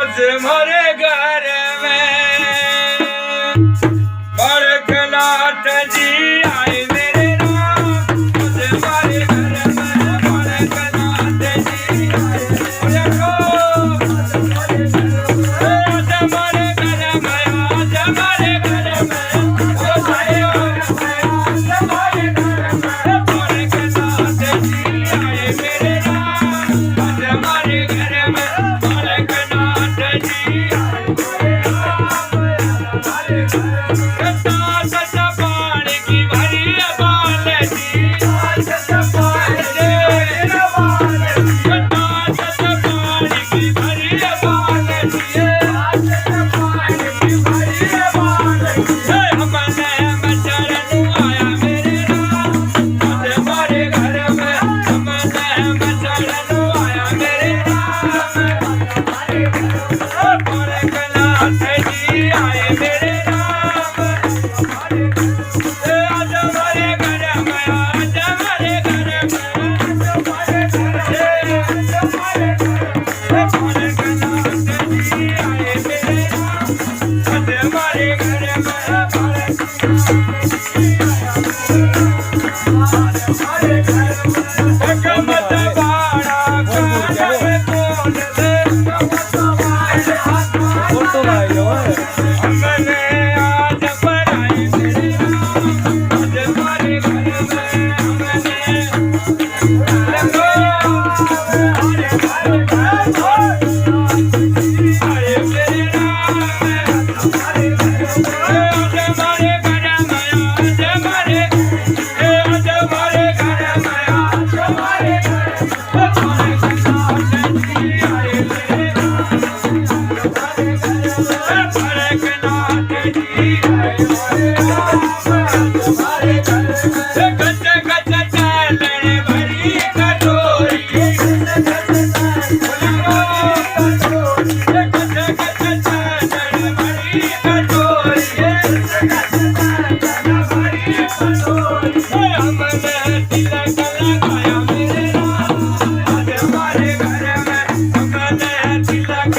हमारे घर में बड़कनाथ जी आए मेरे राम। हमारे घर में बड़कनाथ जी आए हमारे घर में आज हमारे घर में हमारे घर में बड़कनाथ जी आए मेरे राम। आज हमारे घर में बड़कनाथ जी पानी की भरी बाल्टी पानी की भरी बाल्टी हमने मचरन आया मेरे राम। हमारे घर में हमने मचरन आया मेरे राम। बड़कनाथ जी आए मेरे राम। आज हमारे घर में आज हमारे घर में बड़कनाथ जी आए मेरे राम। आज हमारे घर में मत बाड़ा कौन से हमने आज पढ़ाई मेरे राम। आज हमारे घर में हमने आए मेरे राम। आज हमारे घर में आज हमारे घर में आज हमारे बड़कनाथ जी आए मेरे राम। बड़कनाथ जी आए मेरे राम। हमारे घर में गज गज चालन भरी कटोरी गज गज चालन भरी कटोरी हमने तिलक लगाया मेरे राम। आज हमारे घर में हमने तिलक